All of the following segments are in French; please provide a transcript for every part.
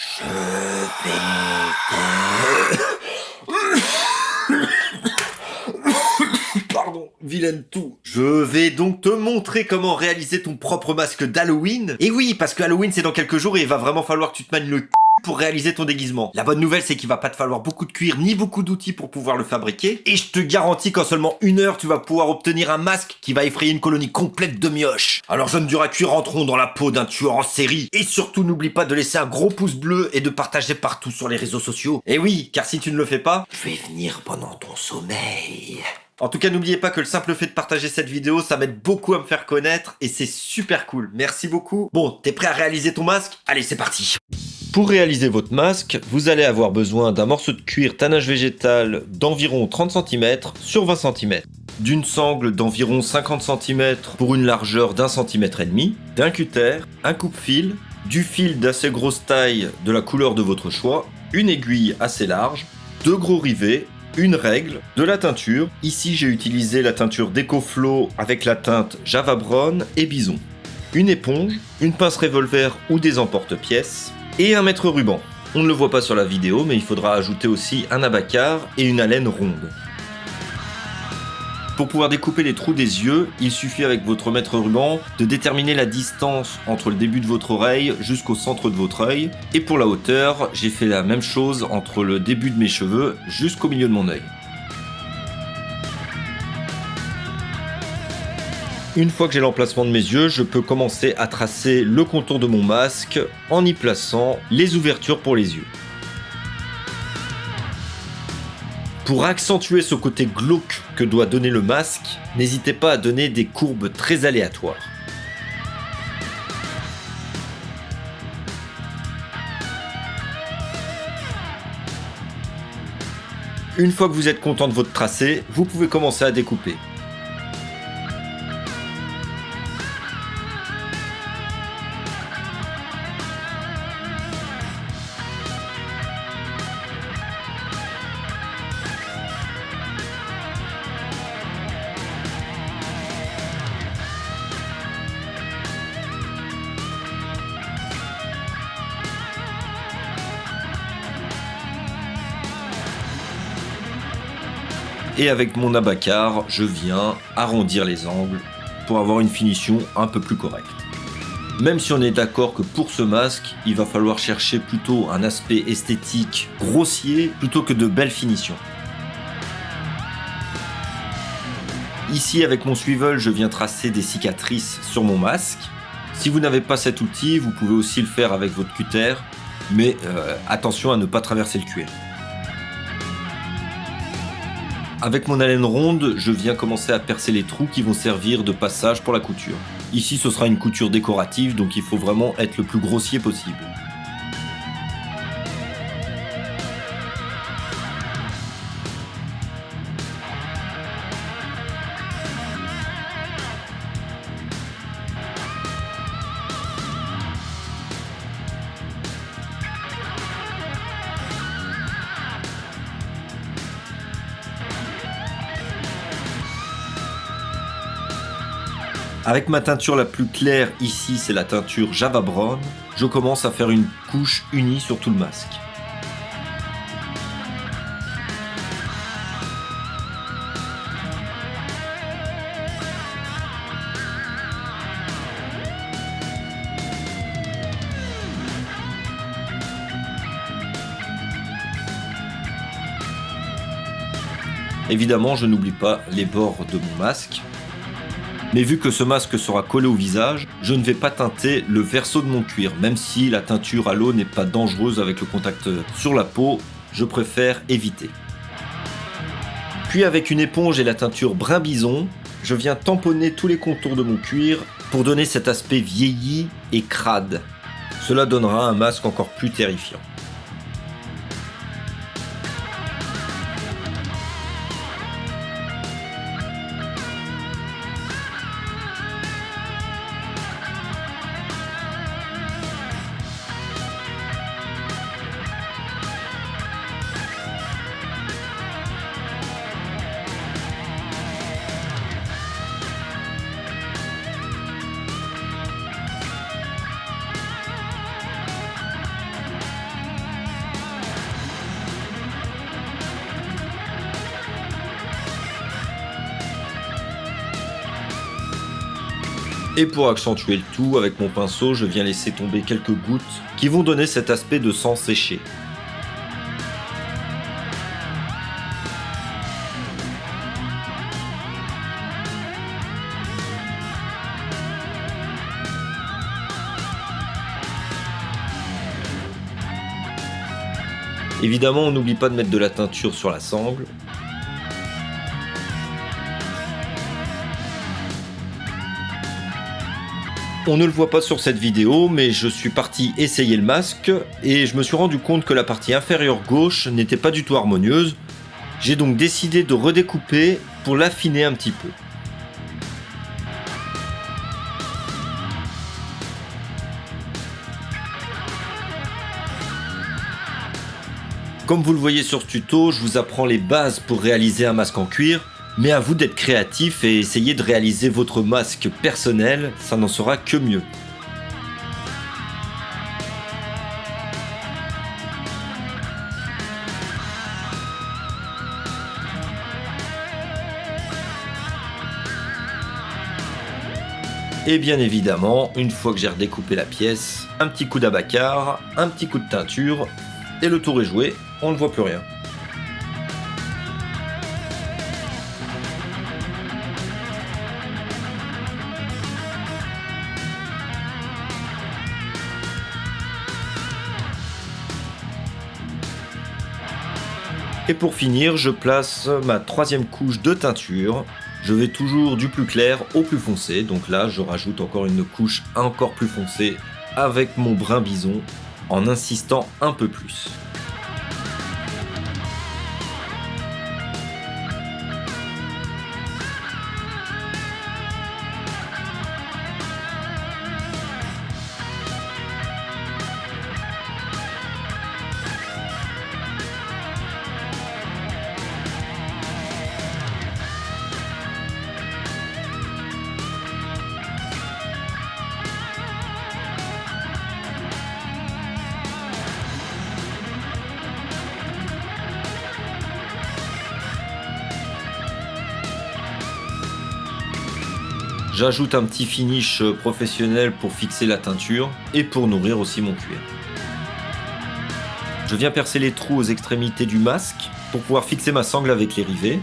Je Pardon, vilaine toux. Je vais donc te montrer comment réaliser ton propre masque d'Halloween. Et oui, parce que Halloween c'est dans quelques jours et il va vraiment falloir que tu te manies le pour réaliser ton déguisement. La bonne nouvelle, c'est qu'il va pas te falloir beaucoup de cuir ni beaucoup d'outils pour pouvoir le fabriquer. Et je te garantis qu'en seulement 1 heure, tu vas pouvoir obtenir un masque qui va effrayer une colonie complète de mioches. Alors jeunes dur à cuire, rentrons dans la peau d'un tueur en série. Et surtout, n'oublie pas de laisser un gros pouce bleu et de partager partout sur les réseaux sociaux. Et oui, car si tu ne le fais pas, je vais venir pendant ton sommeil. En tout cas, n'oubliez pas que le simple fait de partager cette vidéo, ça m'aide beaucoup à me faire connaître et c'est super cool. Merci beaucoup. Bon, t'es prêt à réaliser ton masque? Allez, c'est parti. Pour réaliser votre masque, vous allez avoir besoin d'un morceau de cuir tannage végétal d'environ 30 cm sur 20 cm, d'une sangle d'environ 50 cm pour une largeur d'1,5 cm, d'un cutter, un coupe-fil, du fil d'assez grosse taille de la couleur de votre choix, une aiguille assez large, 2 gros rivets, une règle, de la teinture. Ici, j'ai utilisé la teinture DecoFlow avec la teinte Java Brown et Bison. Une éponge, une pince revolver ou des emporte-pièces et un mètre ruban. On ne le voit pas sur la vidéo, mais il faudra ajouter aussi un abacar et une alène ronde. Pour pouvoir découper les trous des yeux, il suffit avec votre mètre ruban de déterminer la distance entre le début de votre oreille jusqu'au centre de votre œil. Et pour la hauteur, j'ai fait la même chose entre le début de mes cheveux jusqu'au milieu de mon œil. Une fois que j'ai l'emplacement de mes yeux, je peux commencer à tracer le contour de mon masque en y plaçant les ouvertures pour les yeux. Pour accentuer ce côté glauque que doit donner le masque, n'hésitez pas à donner des courbes très aléatoires. Une fois que vous êtes content de votre tracé, vous pouvez commencer à découper. Et avec mon abacar, je viens arrondir les angles pour avoir une finition un peu plus correcte. Même si on est d'accord que pour ce masque, il va falloir chercher plutôt un aspect esthétique grossier plutôt que de belles finitions. Ici, avec mon swivel, je viens tracer des cicatrices sur mon masque. Si vous n'avez pas cet outil, vous pouvez aussi le faire avec votre cutter, mais attention à ne pas traverser le cuir. Avec mon alène ronde, je viens commencer à percer les trous qui vont servir de passage pour la couture. Ici, ce sera une couture décorative, donc il faut vraiment être le plus grossier possible. Avec ma teinture la plus claire, ici c'est la teinture Java Brown, je commence à faire une couche unie sur tout le masque. Évidemment, je n'oublie pas les bords de mon masque. Mais vu que ce masque sera collé au visage, je ne vais pas teinter le verso de mon cuir, même si la teinture à l'eau n'est pas dangereuse avec le contact sur la peau, je préfère éviter. Puis avec une éponge et la teinture brun bison, je viens tamponner tous les contours de mon cuir pour donner cet aspect vieilli et crade. Cela donnera un masque encore plus terrifiant. Et pour accentuer le tout, avec mon pinceau, je viens laisser tomber quelques gouttes qui vont donner cet aspect de sang séché. Évidemment, on n'oublie pas de mettre de la teinture sur la sangle. On ne le voit pas sur cette vidéo, mais je suis parti essayer le masque et je me suis rendu compte que la partie inférieure gauche n'était pas du tout harmonieuse. J'ai donc décidé de redécouper pour l'affiner un petit peu. Comme vous le voyez sur ce tuto, je vous apprends les bases pour réaliser un masque en cuir, mais à vous d'être créatif et essayer de réaliser votre masque personnel, ça n'en sera que mieux. Et bien évidemment, une fois que j'ai redécoupé la pièce, un petit coup d'abacar, un petit coup de teinture, et le tour est joué, on ne voit plus rien. Et pour finir, je place ma troisième couche de teinture. Je vais toujours du plus clair au plus foncé, donc là je rajoute encore une couche encore plus foncée avec mon brun bison en insistant un peu plus. J'ajoute un petit finish professionnel pour fixer la teinture et pour nourrir aussi mon cuir. Je viens percer les trous aux extrémités du masque pour pouvoir fixer ma sangle avec les rivets.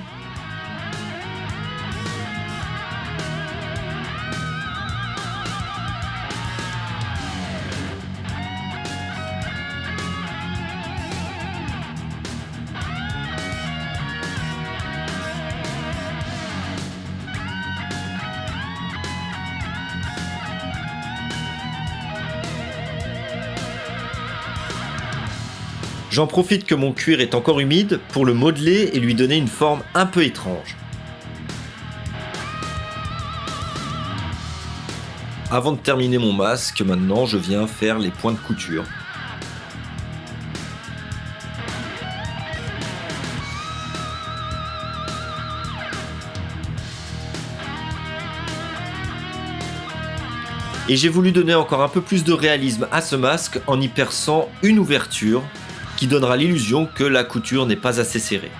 J'en profite que mon cuir est encore humide pour le modeler et lui donner une forme un peu étrange. Avant de terminer mon masque, maintenant je viens faire les points de couture. Et j'ai voulu donner encore un peu plus de réalisme à ce masque en y perçant une ouverture qui donnera l'illusion que la couture n'est pas assez serrée.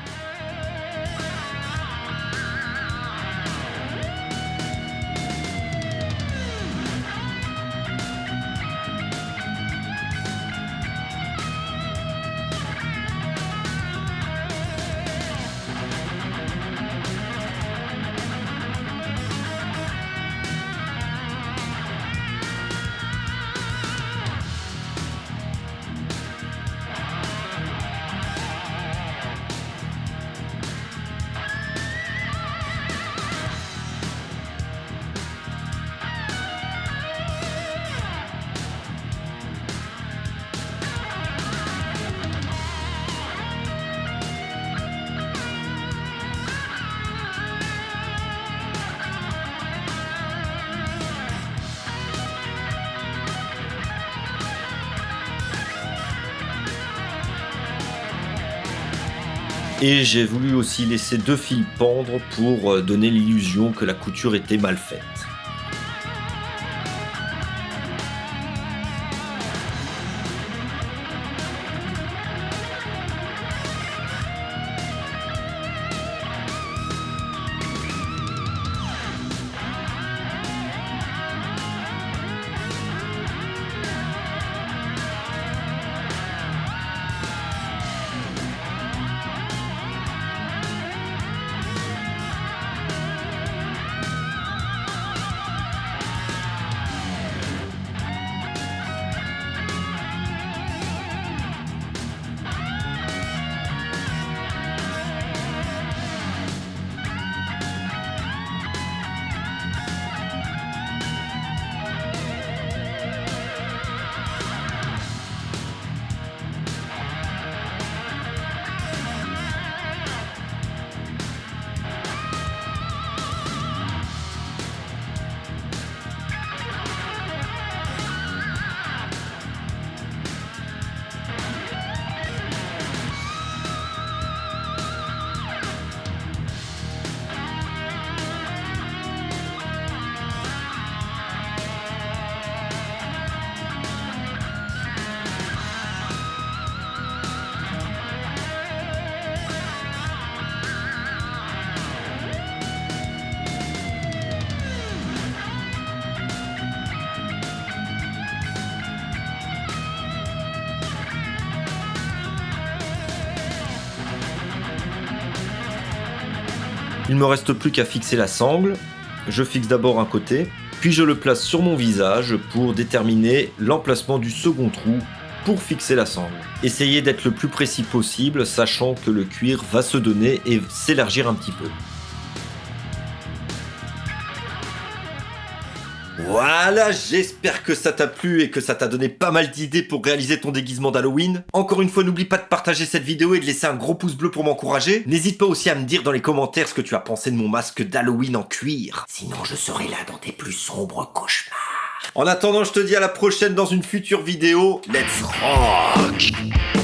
Et j'ai voulu aussi laisser 2 fils pendre pour donner l'illusion que la couture était mal faite. Il me reste plus qu'à fixer la sangle. Je fixe d'abord un côté, puis je le place sur mon visage pour déterminer l'emplacement du second trou pour fixer la sangle. Essayez d'être le plus précis possible, sachant que le cuir va se donner et s'élargir un petit peu. Voilà, j'espère que ça t'a plu et que ça t'a donné pas mal d'idées pour réaliser ton déguisement d'Halloween. Encore une fois, n'oublie pas de partager cette vidéo et de laisser un gros pouce bleu pour m'encourager. N'hésite pas aussi à me dire dans les commentaires ce que tu as pensé de mon masque d'Halloween en cuir. Sinon, je serai là dans tes plus sombres cauchemars. En attendant, je te dis à la prochaine dans une future vidéo. Let's rock!